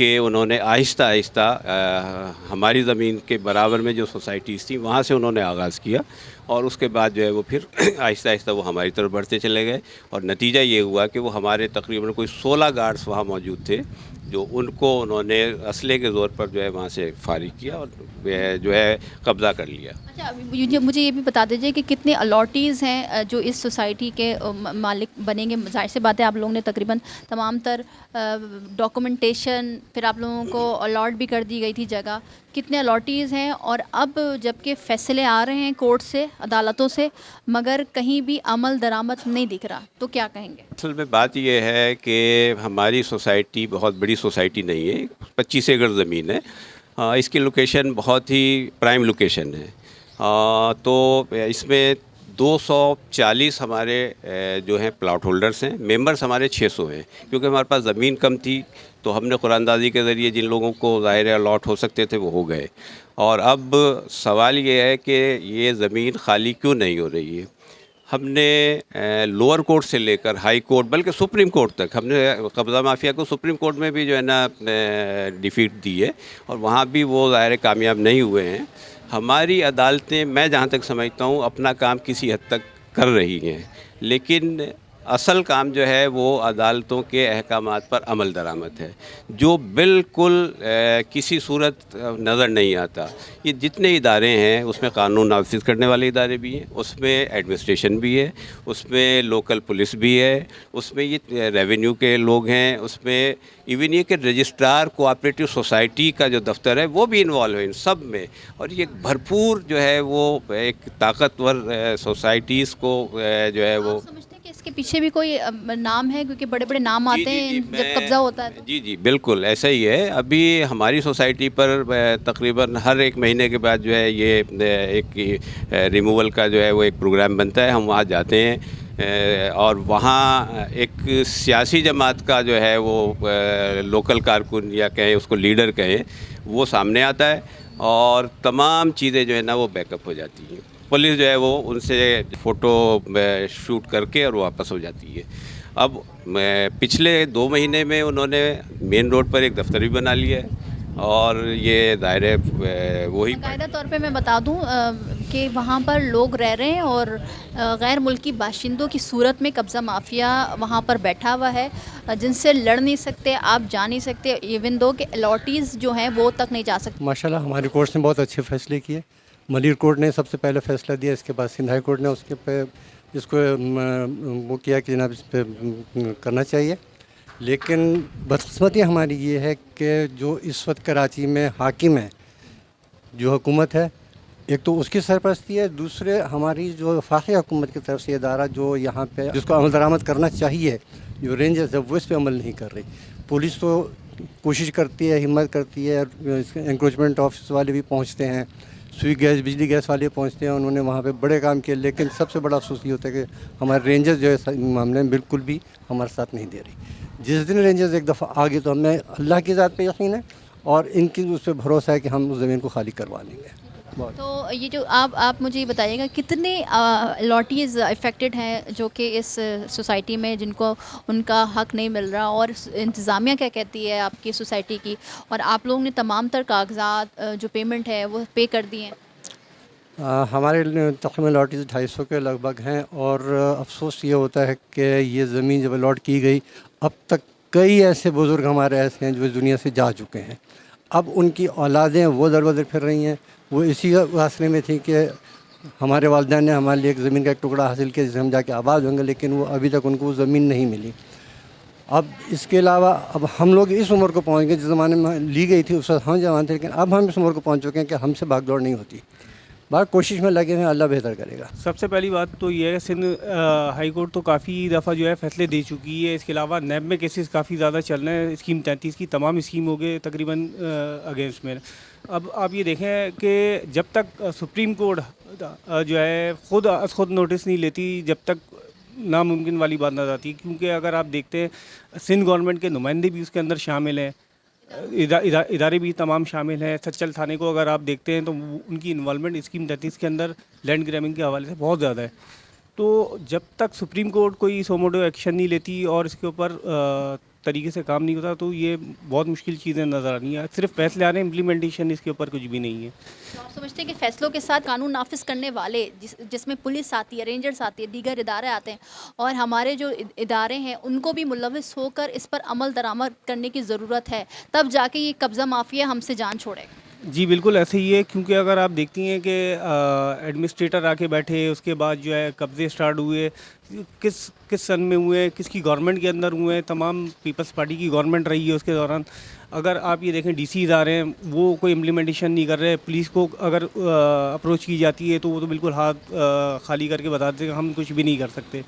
کہ انہوں نے آہستہ آہستہ ہماری زمین کے برابر میں جو سوسائٹیز تھیں وہاں سے انہوں نے آغاز کیا، اور اس کے بعد جو ہے وہ پھر آہستہ آہستہ وہ ہماری طرف بڑھتے چلے گئے، اور نتیجہ یہ ہوا کہ وہ ہمارے تقریباً کوئی 16 گارڈز وہاں موجود تھے، جو ان کو انہوں نے اسلحے کے زور پر جو ہے وہاں سے فارغ کیا اور جو ہے قبضہ کر لیا۔ اچھا، مجھے یہ بھی بتا دیجیے کہ کتنے الاٹیز ہیں جو اس سوسائٹی کے مالک بنیں گے؟ ظاہر سی بات ہے آپ لوگوں نے تقریباً تمام تر ڈاکومنٹیشن، پھر آپ لوگوں کو الاٹ بھی کر دی گئی تھی جگہ، کتنے الاٹیز ہیں؟ اور اب جب کہ فیصلے آ رہے ہیں کورٹ سے، عدالتوں سے، مگر کہیں بھی عمل درآمد نہیں دکھ رہا، تو کیا کہیں گے؟ اصل میں بات یہ ہے کہ ہماری سوسائٹی بہت بڑی سوسائٹی نہیں ہے، 25 ایکڑ زمین ہے، اس کی لوکیشن بہت ہی پرائم لوکیشن ہے، تو اس میں 240 ہمارے جو ہیں پلاٹ ہولڈرز ہیں، ممبرز ہمارے 600 ہیں، کیونکہ ہمارے پاس زمین کم تھی تو ہم نے قرآن اندازی کے ذریعے جن لوگوں کو ظاہر الاٹ ہو سکتے تھے وہ ہو گئے، اور اب سوال یہ ہے کہ یہ زمین خالی کیوں نہیں ہو رہی ہے۔ ہم نے لوور کورٹ سے لے کر ہائی کورٹ بلکہ سپریم کورٹ تک ہم نے قبضہ مافیا کو سپریم کورٹ میں بھی جو ہے نا ڈیفیٹ دی ہے، اور وہاں بھی وہ ظاہر کامیاب نہیں ہوئے ہیں۔ ہماری عدالتیں، میں جہاں تک سمجھتا ہوں، اپنا کام کسی حد تک کر رہی ہیں، لیکن اصل کام جو ہے وہ عدالتوں کے احکامات پر عمل درآمد ہے، جو بالکل کسی صورت نظر نہیں آتا۔ یہ جتنے ادارے ہیں اس میں قانون نافذ کرنے والے ادارے بھی ہیں، اس میں ایڈمنسٹریشن بھی ہے، اس میں لوکل پولیس بھی ہے، اس میں یہ ریونیو کے لوگ ہیں، اس میں ایون یہ کہ رجسٹرار کوآپریٹو سوسائٹی کا جو دفتر ہے وہ بھی انوالو ہے ان سب میں، اور یہ بھرپور جو ہے وہ ایک طاقتور سوسائٹیز کو جو ہے وہ سمجھتے ہیں کہ اس کے پیچھے بھی کوئی نام ہے؟ کیونکہ بڑے بڑے نام آتے ہیں جب قبضہ ہوتا ہے تو۔ جی بالکل ایسا ہی ہے۔ ابھی ہماری سوسائٹی پر تقریباً ہر ایک مہینے کے بعد جو ہے یہ ایک ریموول کا جو ہے وہ ایک پروگرام بنتا ہے، ہم وہاں جاتے ہیں، اور وہاں ایک سیاسی جماعت کا جو ہے وہ لوکل کارکن یا کہیں اس کو لیڈر کہیں، وہ سامنے آتا ہے، اور تمام چیزیں جو ہے نا وہ بیک اپ ہو جاتی ہیں۔ پولیس جو ہے وہ ان سے فوٹو شوٹ کر کے اور واپس ہو جاتی ہے۔ اب پچھلے 2 مہینے میں انہوں نے مین روڈ پر ایک دفتر بھی بنا لیا ہے، اور یہ ظاہر ہے وہی باقاعدہ طور پہ میں بتا دوں کہ وہاں پر لوگ رہ رہے ہیں، اور غیر ملکی باشندوں کی صورت میں قبضہ مافیا وہاں پر بیٹھا ہوا ہے، جن سے لڑ نہیں سکتے، آپ جا نہیں سکتے، ایون دو کہ الاٹیز جو ہیں وہ تک نہیں جا سکتے۔ ماشاءاللہ ہماری کورٹ نے بہت اچھے فیصلے کیے۔ ملیر کورٹ نے سب سے پہلے فیصلہ دیا، اس کے بعد سندھ ہائی کورٹ نے اس کے پہ اس کو وہ کیا کہ جناب اس پہ کرنا چاہیے، لیکن بدقسمتی ہماری یہ ہے کہ جو اس وقت کراچی میں حاکم ہے، جو حکومت ہے، ایک تو اس کی سرپرستی ہے، دوسرے ہماری جو وفاقی حکومت کی طرف سے ادارہ جو یہاں پہ جس کو عمل درآمد کرنا چاہیے، جو رینجرز ہے وہ اس پہ عمل نہیں کر رہی۔ پولیس تو کوشش کرتی ہے، ہمت کرتی ہے، انکروچمنٹ آفس والے بھی پہنچتے ہیں، سوئی گیس، بجلی گیس والے پہنچتے ہیں، انہوں نے وہاں پہ بڑے کام کیے، لیکن سب سے بڑا افسوس یہ ہوتا ہے کہ ہمارے رینجرز جو ہے معاملے میں بالکل بھی ہمارے ساتھ نہیں دے رہی۔ جس دن رینجرز ایک دفعہ آگے تو ہمیں اللہ کی ذات پہ یقین ہے، اور ان کی اس پہ بھروسہ ہے کہ ہم اس زمین کو خالی کروا لیں گے۔ تو یہ جو آپ مجھے یہ بتائیے گا کتنے الاٹیز افیکٹڈ ہیں جو کہ اس سوسائٹی میں جن کو ان کا حق نہیں مل رہا، اور انتظامیہ کیا کہتی ہے آپ کی سوسائٹی کی، اور آپ لوگوں نے تمام تر کاغذات جو پیمنٹ ہے وہ پے کر دی ہیں؟ ہمارے تقریباً الاٹیز 250 کے لگ بھگ ہیں، اور افسوس یہ ہوتا ہے کہ یہ زمین جب الاٹ کی گئی، اب تک کئی ایسے بزرگ ہمارے ایسے ہیں جو اس دنیا سے جا چکے ہیں۔ اب ان کی اولادیں وہ در بدر پھر رہی ہیں، وہ اسی فاصلے میں تھی کہ ہمارے والدین نے ہمارے لیے ایک زمین کا ایک ٹکڑا حاصل کیا جسے ہم جا کے آباد ہوں گے، لیکن وہ ابھی تک ان کو وہ زمین نہیں ملی۔ اب اس کے علاوہ اب ہم لوگ اس عمر کو پہنچ گئے، جس زمانے میں لی گئی تھی اس وقت ہم جوان تھے، لیکن اب ہم اس عمر کو پہنچ چکے ہیں کہ ہم سے بھاگ دوڑ نہیں ہوتی۔ بار کوشش میں لگے ہیں، اللہ بہتر کرے گا۔ سب سے پہلی بات تو یہ ہے سندھ ہائی کورٹ تو کافی دفعہ جو ہے فیصلے دے چکی ہے، اس کے علاوہ نیب میں کیسز کافی زیادہ چل رہے ہیں، اسکیم 33 کی تمام اسکیم ہو گئے تقریباً اگینسٹ میں۔ اب آپ یہ دیکھیں کہ جب تک سپریم کورٹ جو ہے خود نوٹس نہیں لیتی، جب تک ناممکن والی بات نہ آتی، کیونکہ اگر آپ دیکھتے ہیں سندھ گورنمنٹ کے نمائندے بھی اس کے اندر شامل ہیں، ادارے بھی تمام شامل ہیں۔ سچل تھانے کو اگر آپ دیکھتے ہیں تو ان کی انوالومنٹ اسکیم 33 کے اندر لینڈ گریبنگ کے حوالے سے بہت زیادہ ہے۔ تو جب تک سپریم کورٹ کوئی سوموٹو ایکشن نہیں لیتی اور اس کے اوپر طریقے سے کام نہیں ہوتا تو یہ بہت مشکل چیزیں نظر آنی ہیں. صرف فیصلے آ رہے ہیں, امپلیمنٹیشن اس کے اوپر کچھ بھی نہیں ہے. تو آپ سمجھتے ہیں کہ فیصلوں کے ساتھ قانون نافذ کرنے والے جس میں پولیس آتی ہے, رینجرز آتی ہے, دیگر ادارے آتے ہیں, اور ہمارے جو ادارے ہیں ان کو بھی ملوث ہو کر اس پر عمل درآمد کرنے کی ضرورت ہے, تب جا کے یہ قبضہ مافیا ہم سے جان چھوڑے گا؟ جی بالکل ایسے ہی ہے, کیونکہ اگر آپ دیکھتی ہیں کہ ایڈمنسٹریٹر آ کے بیٹھے, اس کے بعد جو ہے قبضے سٹارٹ ہوئے, کس سن میں ہوئے, کس کی گورنمنٹ کے اندر ہوئے ہیں, تمام پیپلز پارٹی کی گورنمنٹ رہی ہے اس کے دوران. اگر آپ یہ دیکھیں ڈی سیز آ رہے ہیں وہ کوئی امپلیمنٹیشن نہیں کر رہے, پولیس کو اگر اپروچ کی جاتی ہے تو وہ تو بالکل ہاتھ خالی کر کے بتاتے ہیں کہ ہم کچھ بھی نہیں کر سکتے.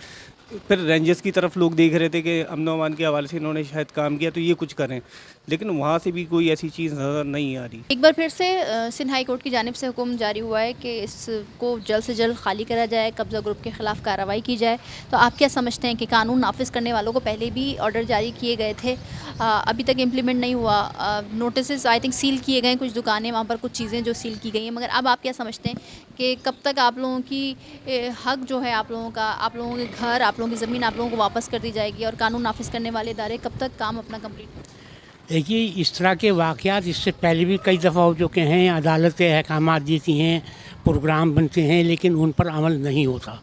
پھر رینجرز کی طرف لوگ دیکھ رہے تھے کہ امن و امان کے حوالے سے انہوں نے شاید کام کیا تو یہ کچھ کریں, لیکن وہاں سے بھی کوئی ایسی چیز نظر نہیں آ رہی. ایک بار پھر سے سندھ ہائی کورٹ کی جانب سے حکم جاری ہوا ہے کہ اس کو جلد سے جلد خالی کرا جائے, قبضہ گروپ کے خلاف کارروائی کی جائے. تو آپ کیا سمجھتے ہیں کہ قانون نافذ کرنے والوں کو پہلے بھی آرڈر جاری کیے گئے تھے, ابھی تک امپلیمنٹ نہیں ہوا, نوٹسز آئی تھنک سیل کیے گئے, کچھ دکانیں وہاں پر کچھ چیزیں جو سیل کی گئی ہیں, مگر اب آپ کیا سمجھتے ہیں کہ کب تک آپ لوگوں کی حق جو ہے, آپ لوگوں کا, آپ لوگوں کے گھر, آپ لوگوں کی زمین آپ لوگوں کو واپس کر دی جائے گی, اور قانون نافذ کرنے والے ادارے کب تک کام اپنا کمپلیٹ؟ دیکھیے اس طرح کے واقعات اس سے پہلے بھی کئی دفعہ ہو چکے ہیں. عدالتیں احکامات دیتی ہیں, پروگرام بنتے ہیں, لیکن ان پر عمل نہیں ہوتا.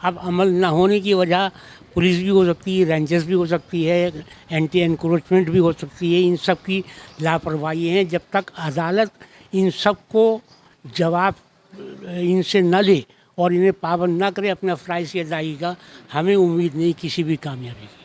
اب عمل نہ ہونے کی وجہ پولیس بھی ہو سکتی ہے, رینجرز بھی ہو سکتی ہے, اینٹی انکروچمنٹ بھی ہو سکتی ہے. ان سب کی لاپرواہی ہیں. جب تک عدالت ان سب کو جواب ان سے نہ لے اور انہیں پابند نہ کرے اپنے فرائض کی ادائیگی کا, ہمیں امید نہیں کسی بھی کامیابی کی.